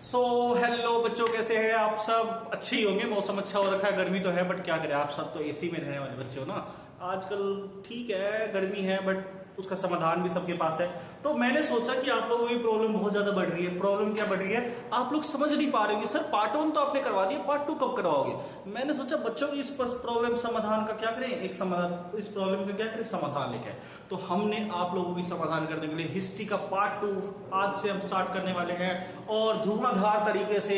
Hello बच्चों, कैसे हैं आप सब? अच्छे ही होंगे। मौसम अच्छा हो रखा है, गर्मी तो है बट क्या करें, आप सब तो एसी में रहने वाले बच्चे हो ना। आजकल ठीक है, गर्मी है बट उसका समाधान भी सबके पास है। तो मैंने सोचा कि आप लोगों की प्रॉब्लम बहुत ज्यादा बढ़ रही है। प्रॉब्लम क्या बढ़ रही है, आप लोग समझ नहीं पा रहे हो कि सर पार्ट 1 तो आपने करवा दिया, पार्ट 2 कब करवाओगे। मैंने सोचा बच्चों की इस प्रॉब्लम समाधान का क्या करें, एक समाधान, इस प्रॉब्लम का क्या करें, समाधान लेके आए। तो हमने आप लोगों की समाधान करने के लिए हिस्ट्री का पार्ट 2 आज से हम स्टार्ट करने वाले हैं और धुआंधार तरीके से,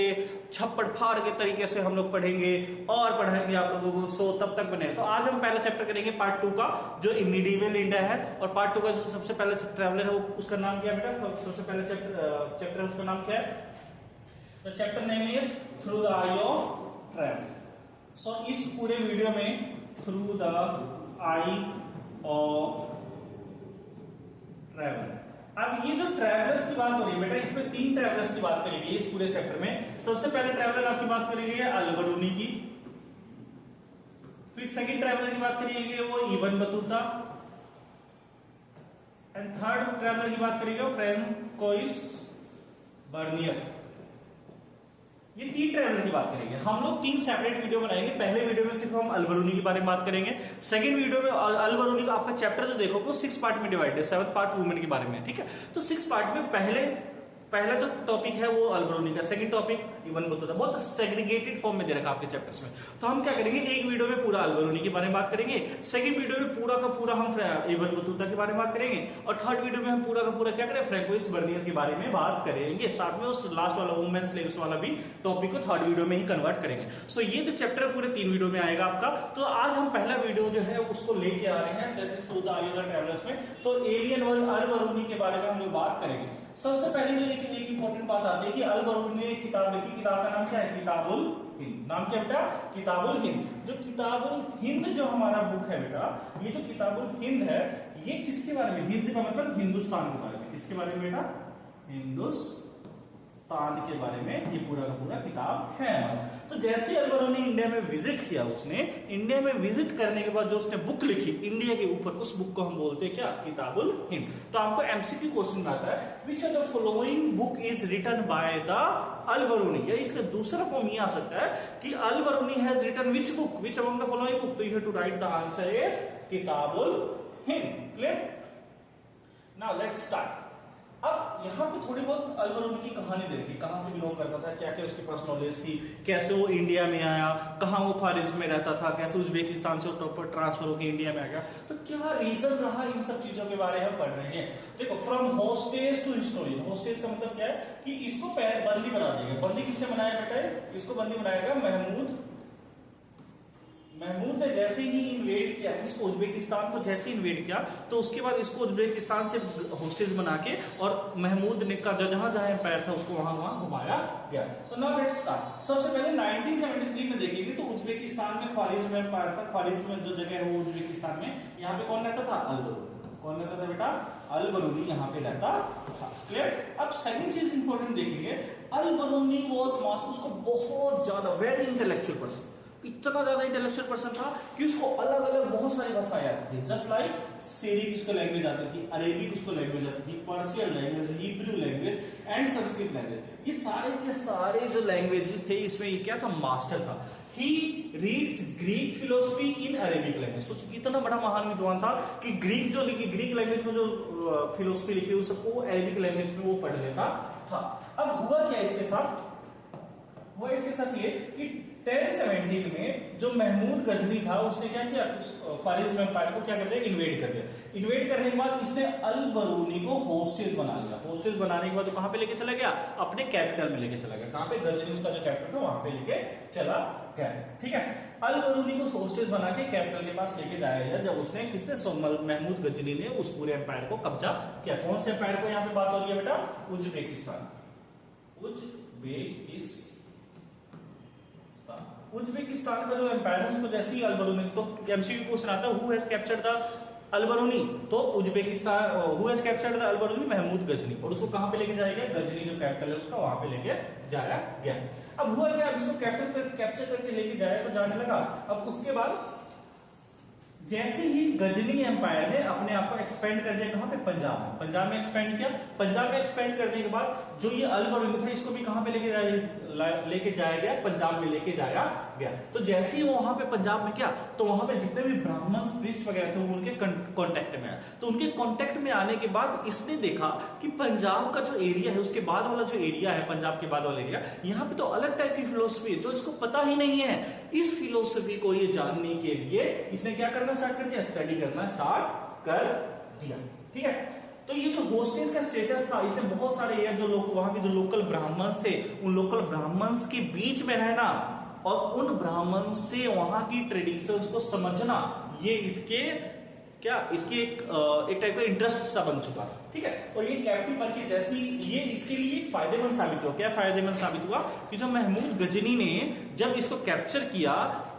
छप्पड़ फाड़ के तरीके से हम लोग पढ़ेंगे और पढ़ाएंगे आप लोगों को। सो तब तक बने। तो आज हम पहला चैप्टर करेंगे पार्ट 2 का, जो मिडिवल इंडिया है। और पार्ट 2 का जो सबसे पहले ट्रैवलर है उसका नाम क्या है बेटा? सबसे पहले चैप्टर है उसका नाम क्या है? The chapter name is through the eye of travel. So इस पूरे वीडियो में through the eye of travel. अब ये जो ट्रैवलर्स की बात हो रही है बेटा, इसमें 3 ट्रैवलर्स की बात करेंगे इस पूरे चैप्टर में। सबसे पहले ट्रैवलर आपकी बात करेंगे अल-बरूनी की, फिर सेकंड ट्रैवलर की बात करेंगे वो Ibn Battuta, and third traveller की बात करेंगे फ्रैंकोइस बर्नियर। ये 3 ट्रैवलर की बात करेंगे। हम लोग 3 सेपरेट वीडियो बनाएंगे। पहले वीडियो में सिर्फ हम अल-बरूनी के बारे में बात करेंगे। सेकंड वीडियो में अल-बरूनी का आपका चैप्टर जो देखोगे वो 6 पार्ट में डिवाइड है। 7th पार्ट वुमेन के बारे में, ठीक है। तो 6 पार्ट में पहला जो टॉपिक है वो अल-बरूनी का, सेकंड टॉपिक इब्न बतूता। बहुत सेग्रीगेटेड फॉर्म में दे रखा आपके चैप्टर्स में। तो हम क्या करेंगे, एक वीडियो में पूरा अल-बरूनी के बारे में बात करेंगे, सेकंड वीडियो में पूरा का पूरा हम इब्न बतूता के बारे में बात करेंगे, और थर्ड वीडियो में हम पूरा का पूरा क्या करें, फ्रैंकोइस बर्नियर के बारे में बात करेंगे। साथ में उस लास्ट वाला वुमेन स्लेव्स वाला भी टॉपिक को थर्ड वीडियो में ही कन्वर्ट करेंगे। सो ये जो चैप्टर है पूरे 3 वीडियो में आएगा आपका। तो आज हम पहला वीडियो जो है उसको लेके आ रहे हैं, that is through the eye of travellers में। तो एलियन वर्ल्ड अल-बरूनी के बारे में हम लोग बात करेंगे। सबसे पहले जो एक इंपॉर्टेंट बात आती है कि अल-बरूनी ने किताब लिखी। किताब का नाम क्या है? किताबुल हिंद। नाम क्या बेटा? किताबुल हिंद। जो किताबुल हिंद जो हमारा बुक है बेटा, ये जो किताबुल हिंद है, ये किसके बारे में? हिंद का मतलब हिंदुस्तान के बारे में। किसके बारे में बेटा? हिंदुस्तान के बारे में ये पूरा का पूरा किताब है। तो जैसे अल-बरूनी इंडिया में विजिट किया, उसने इंडिया में विजिट करने के बाद जो उसने बुक लिखी इंडिया के ऊपर, उस बुक को हम बोलते हैं क्या? किताबुल हिंद। तो आपको एमसीक्यू क्वेश्चन आता है, which of the following book is written by the Al-Biruni. या इसका दूसरा फॉर्म ये आ सकता है कि Al-Biruni has written which book, which among the following book. तो you have to write the answer is Kitab-ul Hind. Clear? Now let's start. अब यहाँ पे थोड़ी बहुत अल-बरूनी की कहानी देखी, कहां से बिलोंग करता था, क्या क्या उसकी पर्सनल नॉलेज थी, कैसे वो इंडिया में आया, कहां वो फारिस में रहता था, कैसे उज्बेकिस्तान से ट्रांसफर होकर इंडिया में आ गया, तो क्या रीजन रहा, इन सब चीजों के बारे में हम पढ़ रहे हैं। देखो, from hostage to historian. Hostage का मतलब क्या है कि इसको बंदी बना देगा। बंदी किसने बनाया बेटा? इसको बंदी बनाएगा महमूद ने जैसे ही इन्वेड किया इसको, उज्बेकिस्तान को जैसे इन्वेड किया, तो उसके बाद इसको उज्बेकिस्तान से होस्टेज बना के और महमूद ने का जहां जहां एम्पायर था उसको वहां वहां घुमाया गया। तो नाउ लेट्स स्टार्ट। सबसे पहले 1973 में देखेंगे तो उज्बेकिस्तान में फारिस में एम्पायर था। फारिस में जो जगह है वो उज्बेकिस्तान में, यहाँ पे कौन रहता था? अल-बरूनी। कौन रहता था बेटा? अल-बरूनी यहाँ पे रहता था। क्लियर? अब सेकंड चीज इंपॉर्टेंट देखेंगे, अल-बरूनी वाज मास्टर, उसको बहुत ज्यादा वेरी इंटेलेक्चुअल पर्सन, इतना ज्यादा इंटेलेक्चुअल पर्सन था कि उसको अलग अलग बहुत सारी भाषाएं आती थी। जस्ट लाइक सीरिक उसको लैंग्वेज आती थी, अरेबिक उसको लैंग्वेज आती थी, Persian language, Hebrew language and Sanskrit language. ये सारे के सारे जो लैंग्वेजेस थे, इसमें ये क्या था? मास्टर था। He reads Greek philosophy in Arabic language. सोचिए कितना बड़ा महान विद्वान था कि ग्रीक जो लिखी, ग्रीक लैंग्वेज में जो फिलोसफी लिखी उस सबको अरेबिक लैंग्वेज में वो पढ़ लेता था। अब हुआ क्या इसके साथ? हुआ इसके साथ ये कि 1017 में जो महमूद गजनी था, उसने क्या किया? फारिस में एम्पायर को क्या कर दिया? इन्वेड कर दिया। इन्वेड करने के बाद इसने अल-बरूनी को होस्टेज बना लिया। होस्टेज बनाने के बाद कहां पे लेके चला गया? अपने कैपिटल में लेके चला गया। कहां पे? गजनी उसका जो कैपिटल था वहां पे लेके चला गया। ठीक है। अल-बरूनी को होस्टेज बना के कैपिटल के पास लेके जाया गया जब उसने, किसने? महमूद गजनी ने उस पूरे एम्पायर को कब्जा किया। कौन से एम्पायर को यहाँ पे बात हो रही है बेटा? उज्बेकिस्तान। उज्बेकिस्तान का जो एम्पायर है उसको जैसे ही अल-बरूनी, तो एमसीक्यू क्वेश्चन आता है, who has captured the Al-Biruni? तो Uzbekistan, who has captured the Al-Biruni? Mahmud Ghazni. और उसको कहां पे लेके जाएगा? गजनी जो कैपिटल है उसका, वहां पे लेके जाया गया। अब हुआ क्या? अब इसको कैपिटल पर कैप्चर करके लेके जाया तो जाने लगा। अब उसके बाद जैसे ही गजनी एम्पायर ने अपने आप को एक्सपेंड कर दिया, कहां पे? पंजाब में। पंजाब में एक्सपेंड किया। पंजाब में एक्सपेंड करने के बाद जो ये अल बरूनी था इसको भी कहां पे लेके जाया गया? पंजाब में लेके जाया गया। तो जैसे ही वो वहां पे पंजाब में क्या, तो वहां पे जितने भी ब्राह्मण प्रीस्ट वगैरह थे वो उनके कांटेक्ट में आए। तो उनके कांटेक्ट में आने के बाद इसने देखा कि पंजाब का जो एरिया है, उसके बाद वाला जो एरिया है, पंजाब के बाद वाला एरिया, यहाँ पे तो अलग टाइप की फिलोसफी है जो इसको पता ही नहीं है। इस फिलोसफी को ये जानने के लिए इसने क्या करना स्टार्ट कर दिया? स्टडी करना स्टार्ट कर दिया। ठीक है, तो ये जो होस्टेस का स्टेटस था, इसने बहुत सारे जो लोग वहां के जो लोकल ब्राह्मण्स थे, उन लोकल ब्राह्मण्स के बीच में रहना और उन ब्राह्मण से वहां की ट्रेडिशंस को समझना, ये इसके एक टाइप का इंटरेस्ट सा बन चुका। ठीक है, और ये कैप्टिव बन के जैसे ये इसके लिए एक फायदेमंद साबित हुआ। क्या फायदेमंद साबित हुआ? कि जो महमूद गजनी ने जब इसको कैप्चर किया,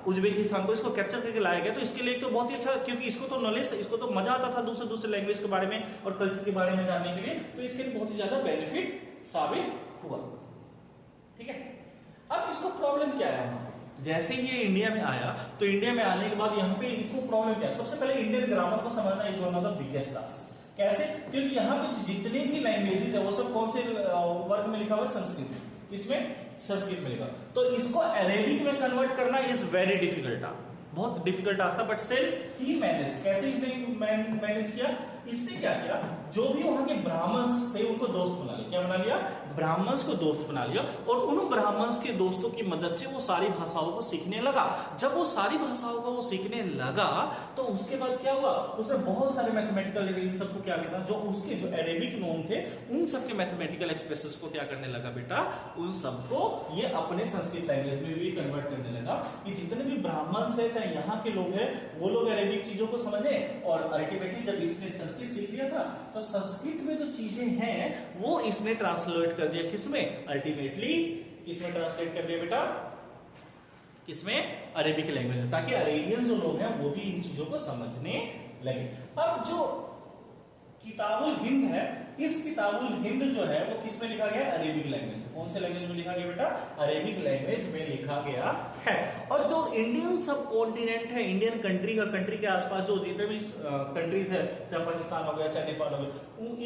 उज्बेकिस्तान को इसको कैप्चर करके लाया गया, तो इसके लिए तो बहुत ही अच्छा, क्योंकि इसको तो नॉलेज, इसको तो मजा आता था दूसरे लैंग्वेज के बारे में और कल्चर के बारे में जानने के लिए, तो इसके लिए बहुत ही ज्यादा बेनिफिट साबित हुआ। ठीक है, अब इसको प्रॉब्लम क्या है? जैसे ये इंडिया में आया, तो इंडिया में आने के बाद यहाँ पे इसको प्रॉब्लम क्या है? सबसे पहले इंडियन ग्रामर को समझना is one of the biggest task. कैसे? क्योंकि यहाँ पे जितने भी लैंग्वेजेस है वो सब कौन से वर्ग में लिखा हुआ है? संस्कृत। इसमें संस्कृत में लिखा, तो इसको अरेबिक में कन्वर्ट करना इज वेरी डिफिकल्ट टास्क, बहुत डिफिकल्ट टास्क था, बट स्टिल ही मैनेज। कैसे इसने मैनेज किया? इसने क्या किया? जो भी वहां के ब्राह्मण्स थे उनको दोस्त बना लिया। क्या बना लिया? ब्राह्मण्स को दोस्त बना लिया, और उन ब्राह्मण्स के दोस्तों की मदद से वो सारी भाषाओं को सीखने लगा। जब वो सारी भाषाओं को वो सीखने लगा, तो उसके बाद क्या हुआ? उसने बहुत सारे मैथमेटिकल सबको क्या करना, जो उसके जो अरेबिक नोन थे उन सबके मैथमेटिकल एक्सप्रेशंस को क्या करने लगा बेटा? उन सबको ये अपने संस्कृत लैंग्वेज में भी कन्वर्ट करने लगा, कि जितने भी ब्राह्मण है चाहे यहाँ के लोग हैं वो लोग अरेबिक चीजों को समझे, और अल्टीमेटली जब इसने संस्कृत सीख लिया था, तो संस्कृत में जो चीजें हैं वो इसने ट्रांसलेट कर दिया। किसमें? अल्टीमेटली किसमें ट्रांसलेट कर दिया बेटा? किसमें? अरेबिक लैंग्वेज में, ताकि अरेबियन जो लोग हैं वो भी इन चीजों को समझने लगे। अब जो किताबुल हिंद है, इस किताबुल हिंद जो है वो किस में लिखा गया? Arabic language. कौन से लैंग्वेज में लिखा गया बेटा? अरेबिक लैंग्वेज में लिखा गया है। और जो इंडियन सब कॉन्टिनेंट है, इंडियन कंट्री और कंट्री के आसपास जो जितने भी कंट्रीज है, चाहे पाकिस्तान हो गया, चाहे नेपाल हो गया,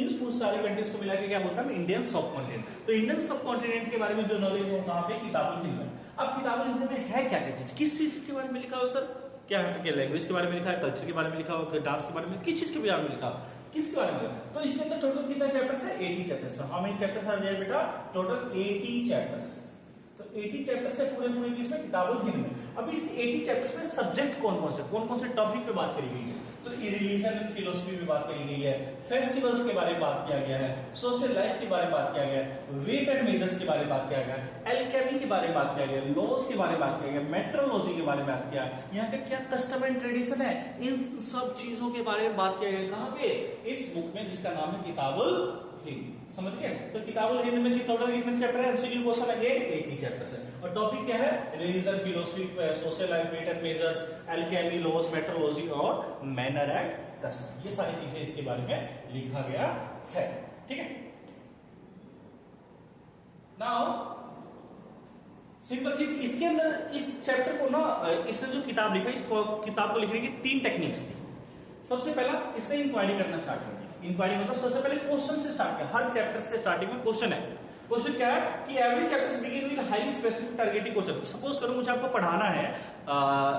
इन सारे कंट्रीज को मिला के क्या बोलता है? इंडियन सब कॉन्टिनेंट। तो इंडियन सब कॉन्टिनेंट के बारे में जो नॉलेज है कहाँ पे? किताबुल हिंद में। अब किताबुल हिंद में है क्या क्या चीज? किस चीज के बारे में लिखा हुआ सर? क्या है? लैंग्वेज के बारे में लिखा है, कल्चर के बारे में लिखा हुआ, डांस के बारे में, किस चीज के बारे में लिखा? किसके बारे में? तो इसके अंदर टोटल कितने चैप्टर्स है? 80 chapters. How many chapters are there बेटा? Total 80 chapters. तो 80 चैप्टर्स है पूरे किसमें? किताबुल हिंद में। अब इस 80 चैप्टर्स में सब्जेक्ट कौन कौन से टॉपिक पे बात करी गई है? तो रिलीजन एंड फिलोसफी पे बात करी गई है, फेस्टिवल्स के बारे में बात किया गया है, सोशल लाइफ के बारे में बात किया गया है, वेट एंड मेजर्स के बारे में बात किया गया है, एल्केमी के बारे में बात किया गया है, लॉज के बारे में बात किया गया, मेट्रोलॉजी के बारे में बात किया, यहाँ पे क्या कस्टम एंड ट्रेडिशन है, इन सब चीजों के बारे में बात किया गया। कहाँ पे? इस बुक में जिसका नाम है किताबुल हिंद। समझ गए? तो किताबुल हिंद में टोटल कितने चैप्टर है? एमसीक्यू क्वेश्चन अगेन 80 चैप्टर्स है। और टॉपिक क्या है? Religion, philosophy, social life, weight and measures, alchemy, laws, metrology और मैनर एंड कस्टम, ये सारी चीजें इसके बारे में लिखा गया है। ठीक है, नाउ सिंपल चीज इसके अंदर, इस चैप्टर को ना, इसने जो किताब लिखा, इस किताब को लिखने की 3 टेक्निक्स थी। सबसे पहला इसने इंक्वायरी करना स्टार्ट कर दिया। इंक्वायरी मतलब सबसे पहले क्वेश्चन से स्टार्ट किया। हर चैप्टर के स्टार्टिंग में क्वेश्चन है। क्वेश्चन क्या है? कि every chapter begin with highly specific targeting question. Suppose करो मुझे आपको पढ़ाना है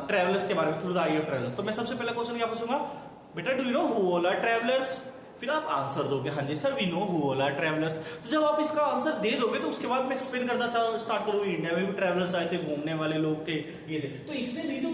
ट्रैवलर्स के बारे में, through the eye of travellers, तो मैं सबसे पहला क्वेश्चन क्या पूछूंगा? बेटा do you know who all are travellers? फिर आप आंसर दोगे, हाँ जी sir we know who all are travellers. तो जब आप इसका आंसर दे दोगे तो उसके बाद मैं एक्सप्लेन करना स्टार्ट करूंगी, इंडिया में भी ट्रैवलर्स आए थे, घूमने वाले लोग थे, ये थे। तो इसने भी जो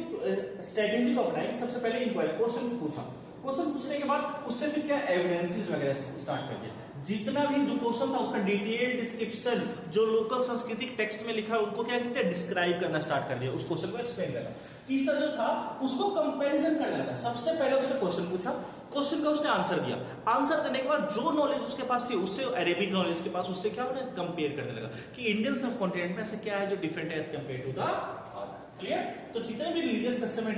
स्ट्रेटेजी को अपनाई, सबसे पहले इंक्वायरी, क्वेश्चन पूछा, क्वेश्चन पूछने के बाद उससे फिर क्या एविडेंसेस वगैरह स्टार्ट कर दिया। जितना भी जो क्वेश्चन था उसका डिटेल डिस्क्रिप्शन जो लोकल सांस्कृतिक टेक्स्ट में लिखा है उनको क्या कहते हैं? डिस्क्राइब करना स्टार्ट कर दिया, उस क्वेश्चन को एक्सप्लेन करना। तीसरा जो था उसको कंपैरिजन करने लगा। सबसे पहले उसने क्वेश्चन पूछा, क्वेश्चन का उसने आंसर दिया, आंसर करने के बाद जो नॉलेज उसके पास थी उससे अरेबिक नॉलेज के पास, उससे क्या उन्हें कंपेयर करने लगा कि इंडियन सब कॉन्टिनेंट में ऐसे क्या है जो डिफरेंट है as compare to the other. Clear? तो जितने भी रिलीजियस कस्टम एंड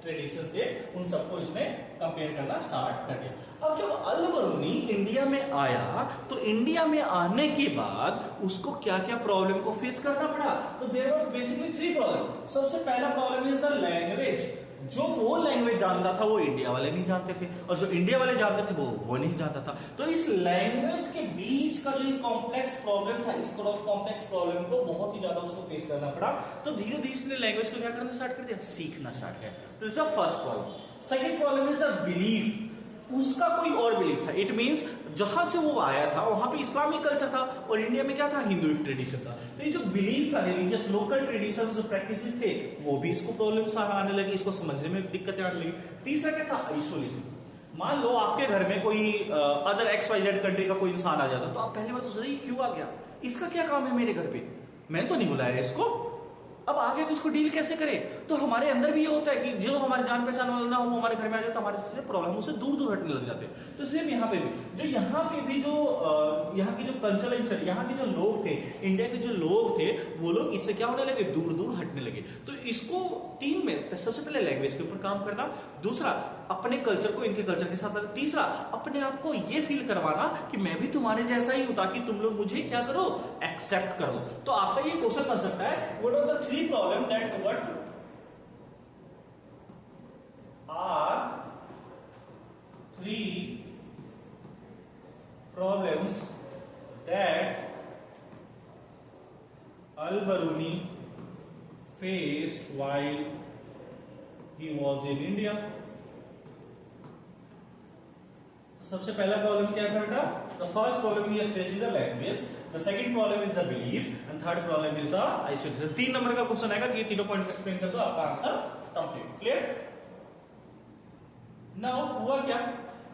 ट्रेडिशंस थे उन सबको इसने कंपेयर करना स्टार्ट कर दिया। अब जब अल बरूनी इंडिया में आया तो इंडिया में आने के बाद उसको क्या क्या प्रॉब्लम को फेस करना पड़ा? तो देयर वर बेसिकली 3 प्रॉब्लम। सबसे पहला प्रॉब्लम इज द लैंग्वेज। जो वो लैंग्वेज जानता था वो इंडिया वाले नहीं जानते थे, और जो इंडिया वाले जानते थे वो नहीं जानता था। तो इस लैंग्वेज के बीच का जो कॉम्प्लेक्स प्रॉब्लम था, इस कॉम्प्लेक्स प्रॉब्लम को बहुत ही ज्यादा उसको फेस करना पड़ा। तो धीरे धीरे इसने लैंग्वेज को क्या करना स्टार्ट कर दिया, सीखना स्टार्ट किया। तो is the first problem. Second problem is the belief, उसका कोई और बिलीफ था। इट मींस जहां से वो आया था वहां पे इस्लामिक कल्चर था और इंडिया में क्या था, हिंदुइक ट्रेडिशन था। तो ये जो बिलीफ था, रिलीजियस लोकल ट्रेडिशंस जो प्रैक्टिसेस थे, वो भी इसको प्रॉब्लम्स आने लगी, इसको समझने में दिक्कतें आने लगी। तीसरा क्या था, आइसोलेशन। मान लो आपके घर में कोई अदर XYZ कंट्री का कोई इंसान आ जाता, तो आप पहली बार तो सोचते क्यों आ गया, इसका क्या काम है मेरे घर पे, मैं तो नहीं बुलाया इसको, अब आगे तो उसको डील कैसे करे। तो हमारे अंदर भी ये होता है कि जो हमारे जान पहचान वाला ना हो हमारे घर में आ जाए तो हमारे से प्रॉब्लम उससे दूर दूर हटने लग जाते हैं। तो सेम यहाँ पे भी यहाँ जो यहाँ की जो कल्चरल, यहाँ के जो लोग थे, इंडिया के जो लोग थे, वो लोग इससे क्या होने लगे, दूर दूर हटने लगे। तो इसको तीन में सबसे पहले लैंग्वेज के ऊपर काम करना, दूसरा अपने कल्चर को इनके कल्चर के साथ, तीसरा अपने आप को ये फील करवाना कि मैं भी तुम्हारे जैसा ही हूं, ताकि तुम लोग मुझे क्या करो, एक्सेप्ट करो। तो आपका ये क्वेश्चन बन सकता है, what are the three problem that what are three problems that Al-Biruni faced while he was in India। सबसे पहला प्रॉब्लम क्या था बेटा, the first problem he faced is the language, the second problem is the belief and third problem is the isolation. 3 number का question आएगा कि ये तीनों पॉइंट एक्सप्लेन कर दो, आपका आंसर कंप्लीट। क्लियर। नाउ हुआ क्या,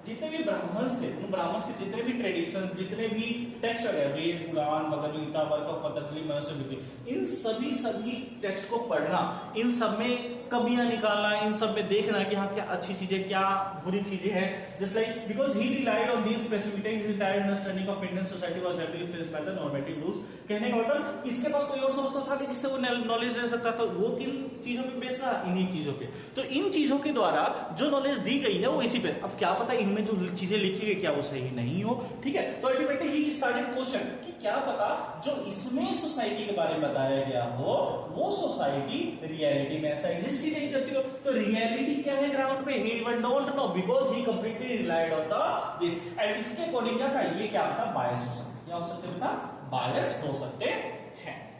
जितने भी ब्राह्मण्स थे, उन ब्राह्मण्स के जितने भी ट्रेडिशन, जितने भी टेक्स्ट वगैरह, वेद, पुराण, भगवद गीता, वर्क, पतंजलि, मनुस्मृति, इन सभी टेक्स्ट को पढ़ना, इन सब में कमियां निकालना, इन सब में देखना कि हाँ क्या अच्छी चीजें क्या बुरी चीजें हैं। Just like because he relied on these specific his entire understanding of Indian society was heavily influenced by the normative rules. कहने का मतलब इसके पास कोई और सोर्स तो था नहीं जिससे वो नॉलेज ले सकता, तो वो किन चीजों पे बेस रहा, इन्हीं चीजों पे। तो इन चीजों के द्वारा जो नॉलेज दी गई है वो इसी पे, अब क्या पता इनमें जो चीजें लिखी गई क्या वो सही नहीं हो, ठीक है। तो अल्टीमेटली ही स्टार्टेड क्वेश्चन कि क्या पता जो इसमें सोसाइटी के बारे में बताया गया हो वो सोसाइटी रियलिटी में ऐसा एग्जिस्ट ही नहीं करती हो। तो रियलिटी क्या है ग्राउंड पे, he even don't know because he completely relied on the this. And इसके अकॉर्डिंग क्या था, ये क्या था, बायस हो सकते, क्या हो सकते बेटा, बायस हो सकते हैं,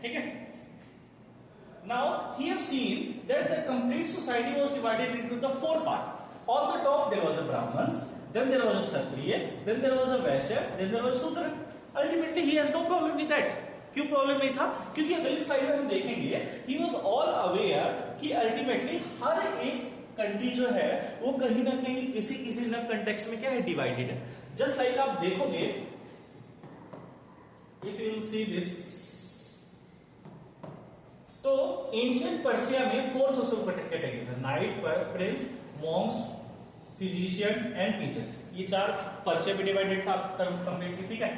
ठीक है। Now he have seen that the complete society was divided into the 4 parts. On the top there was a Brahmins, then there was a Kshatriya, then there was a Vaishya, then there was Shudra. Ultimately he has no problem with that. क्यों problem नहीं था, क्योंकि अगली slide में हम देखेंगे he was all aware कि ultimately हर एक कंट्री जो है वो कहीं ना कहीं किसी न कंटेक्स्ट में क्या है, डिवाइडेड है। जस्ट लाइक आप देखोगे, इफ यू सी दिस, तो एंशिएंट पर्शिया में 4 सोशल कैटेगरी था, night, Prince, Monks, physician and peasants. ये 4 पर्शिया में डिवाइडेड था कंप्लीटली, ठीक है।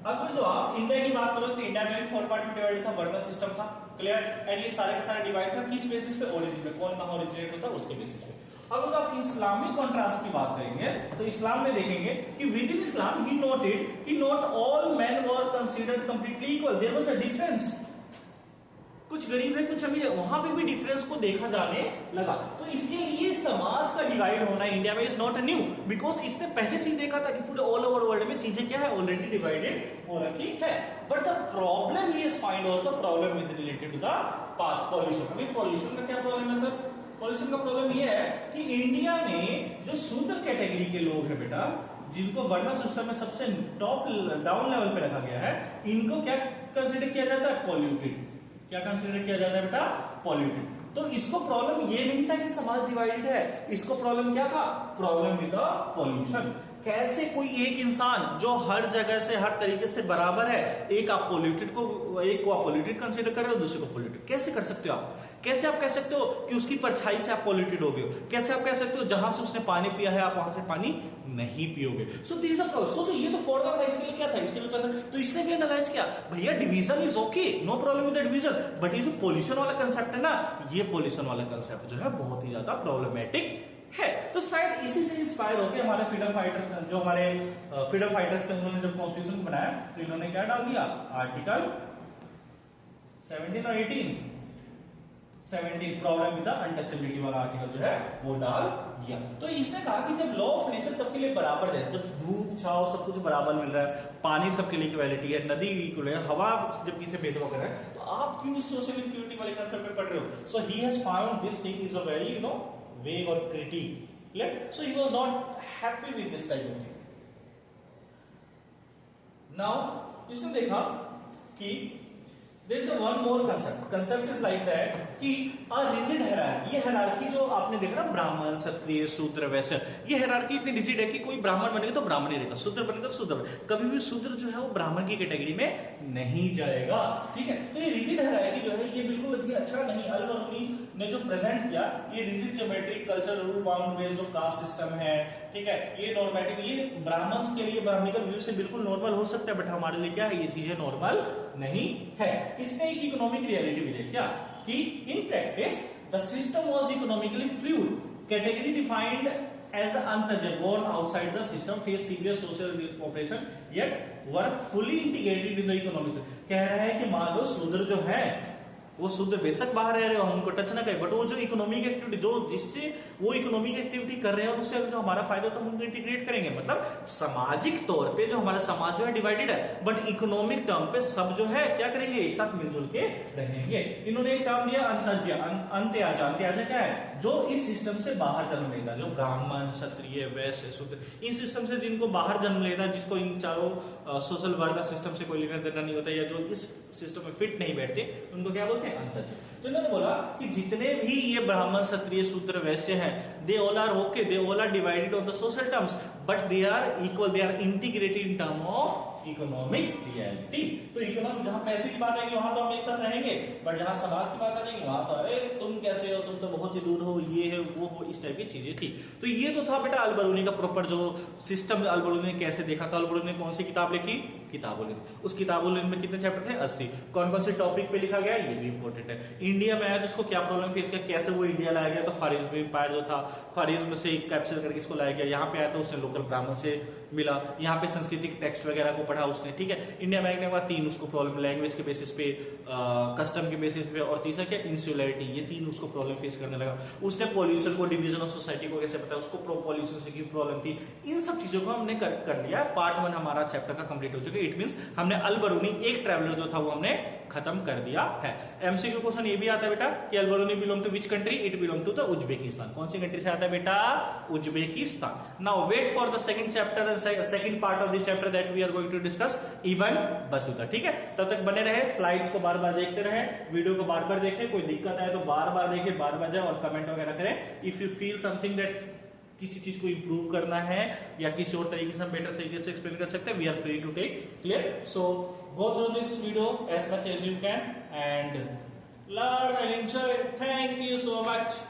अब जो आप इंडिया की बात करो तो इंडिया में भी 4 पार्ट में डिवाइडेड था, वर्ण सिस्टम था, क्लियर। एंड ये सारे के सारे डिवाइड था किस बेसिस पे, ओरिजिन पे, कौन कहां ओरिजिनेट होता है उसके बेसिस पे। अब जब आप इस्लामिक कॉन्ट्रास्ट की बात करेंगे तो इस्लाम में देखेंगे कि within Islam he noted कि not all men were considered completely equal, there was a difference. कुछ गरीब है कुछ अमीर है, वहां पे भी डिफरेंस को देखा जाने लगा। तो इसके लिए समाज का डिवाइड होना इंडिया में इज नॉट न्यू, बिकॉज इसने पहले से ही देखा था कि पूरे ऑल ओवर वर्ल्ड में चीजें क्या है, ऑलरेडी डिवाइडेड हो रखी है। But the problem he is find was the problem with related to the pollution. अभी पॉल्यूशन का क्या प्रॉब्लम है सर, पॉल्यूशन का प्रॉब्लम ये है कि इंडिया में जो शूद्र कैटेगरी के लोग हैं बेटा, जिनको वर्ण सिस्टम में सबसे टॉप डाउन लेवल पे रखा गया है, इनको क्या कंसिडर किया जाता है, पॉल्यूटेड। क्या कंसीडर किया जाता है बेटा, पॉल्यूटेड। तो इसको प्रॉब्लम ये नहीं था कि समाज डिवाइडेड है, इसको प्रॉब्लम क्या था, प्रॉब्लम विद द पॉल्यूशन। कैसे कोई एक इंसान जो हर जगह से हर तरीके से बराबर है, एक आप पॉल्यूटेड को, एक को आप पॉल्यूटेड कंसीडर कर रहे हो, दूसरे को पॉल्यूटेड कैसे कर सकते हो आप? कैसे आप कह सकते हो कि उसकी परछाई से आप पॉल्यूटेड हो गए? कैसे आप कह सकते हो जहां से उसने पानी पिया है आप वहां से पानी नहीं पियोगे? So this is a problem. So ये तो फॉरवर्ड था, इसके लिए क्या था, इसके लिए तो इसने भी एनालाइज किया, भैया division is okay, no problem with the division, but ये जो पॉल्यूशन वाला कंसेप्ट है ना, ये पॉल्यूशन वाला कंसेप्ट जो है बहुत ही ज्यादा प्रॉब्लमेटिक है। तो शायद इसी से इंस्पायर होकर हमारे फ्रीडम फाइटर्स, जो हमारे फ्रीडम फाइटर्स थे, उन्होंने जब कॉन्स्टिट्यूशन बनाया तो इन्होंने क्या डाल दिया, आर्टिकल 17 और 18 17 प्रॉब्लम विद द अनटचेबिलिटी वाला आर्टिकल जो है वो डाल दिया। तो इसने कहा कि जब लॉ ऑफ नेचर सबके लिए बराबर है, जब धूप छाव सब कुछ बराबर मिल रहा है, पानी सबके लिए इक्वालिटी है, नदी इक्वल है, हवा जब किसी भेदभाव कर रहा है, तो आप क्यों इस सोशल इक्विटी वाले कंसेप्ट में पढ़ रहे हो? So he has found this thing is a very vague और critic, so he was not happy with this type of thing. Now इसने देखा कि there is a one more concept is like that कि a rigid hierarchy, ये hierarchy जो आपने देखा ना, ब्राह्मण क्षत्रिय शूद्र वैश्य, ये hierarchy इतनी rigid है कि कोई ब्राह्मण बनेगा तो ब्राह्मण ही रहेगा, शूद्र बनेगा तो शूद्र, कभी भी शूद्र जो है वो ब्राह्मण की कैटेगरी में नहीं जाएगा, ठीक है। तो ये rigid hierarchy जो है ये बिल्कुल भी अच्छा नहीं। अल-बरूनी ने जो प्रेजेंट किया, ये rigid geometric culture rule bound based जो कास्ट सिस्टम है, ठीक है, ये नॉर्मेटिव, ये ब्राह्मण्स के लिए ब्राह्मणिकल व्यू से बिल्कुल नॉर्मल हो सकता है, बट हमारे लिए क्या है, ये चीजें नॉर्मल नहीं है। इसने एक इकोनॉमिक रियलिटी भी देखा क्या, कि in practice the system was economically fluid, category defined as untouchable, born outside the system, face severe social oppression, yet were fully integrated in the economic system। कह रहा है कि मान लो शूद्र जो है वो शूद्र बेशक बाहर रह रहे हो, हम उनको टच ना करें, बट वो जो इकोनॉमिक एक्टिविटी जो जिससे वो इकोनॉमिक एक्टिविटी कर रहे हैं उससे जो हमारा फायदा तो हम उनको इंटीग्रेट करेंगे। मतलब सामाजिक तौर पे जो हमारा समाज जो है डिवाइडेड है, बट इकोनॉमिक टर्म पे सब जो है क्या करेंगे, एक साथ मिलजुल के रहेंगे। इन्होंने एक टर्म दिया अंत्याजा। अंत्याजा क्या है, जो इस सिस्टम से बाहर जन्म लेगा, जो ब्राह्मण क्षत्रिय वैश्य शूद्र इन सिस्टम से जिनको बाहर जन्म लेगा, जिसको इन चारों सोशल वर्ग सिस्टम से कोई लेना देना नहीं होता, या जो इस सिस्टम में फिट नहीं बैठते, उनको क्या बोलते हैं, अंतज। तो इन्होंने बोला कि जितने भी ये ब्राह्मण क्षत्रिय शूद्र वैश्य हैं, they all are okay, they all are divided on the social terms, but they are equal, they are integrated in term of economic reality. तो इकोनॉमिक जहां पैसे की बात आएगी वहां तो हम एक साथ रहेंगे, बट जहां समाज की बात आ जाएगी वहां तो अरे तुम कैसे हो, तुम तो बहुत ही दूर हो, ये है वो हो, इस टाइप की चीजें थी। तो ये तो था बेटा अल-बरूनी का प्रॉपर जो सिस्टम अल-बरूनी ने कैसे देखा था। अल-बरूनी ने कौन सी किताब लिखी, किताबुल। उस किताबुल में कितने चैप्टर थे, 80। कौन कौन से टॉपिक पे लिखा गया, ये भी इंपॉर्टेंट है। इंडिया में आया तो उसको क्या प्रॉब्लम फेस किया, कैसे वो इंडिया लाया गया, तो ख्वारिज्म एम्पायर जो था, ख्वारिज्म से कैप्चर करके इसको लाया गया। यहाँ पे आया तो उसने लोकल ब्राह्मण से मिला, यहाँ पे संस्कृतिक टेक्स्ट वगैरह को पढ़ा उसने, ठीक है। इंडिया में आने के बाद 3 उसको प्रॉब्लम, लैंग्वेज के बेसिस पे, कस्टम के बेसिस पे, और तीसरा क्या, इंसुलैरिटी, ये 3 उसको प्रॉब्लम फेस करने लगा। उसने पॉल्यूशन को, डिवीजन ऑफ सोसाइटी को कैसे पता, उसको पॉल्यूशन से क्यों प्रॉब्लम थी, इन सब चीजों को हमने कर लिया। पार्ट 1 हमारा चैप्टर का कंप्लीट हो चुका है। इट मींस हमने अल-बरूनी एक ट्रैवलर जो था वो हमने खत्म कर दिया है। एमसीक्यू क्वेश्चन ये भी आता है बेटा कि Al-Biruni belong to which country, it belong to the Uzbekistan. कौन सी कंट्री से आता है बेटा, Uzbekistan. Now wait for the second chapter and second part of this chapter that we are going to discuss Ibn Battuta, ठीक है। तब तक बने रहे, स्लाइड्स को बार बार देखते रहे, वीडियो को बार बार देखें, कोई दिक्कत आए तो बार बार देखें, बार बार जाए और कमेंट वगैरह करें। If you feel something that किसी चीज को इंप्रूव करना है या किसी और तरीके से हम बेटर तरीके से एक्सप्लेन कर सकते हैं, we are free to take, clear. So go through this video as much as you can and learn and enjoy. Thank you so much.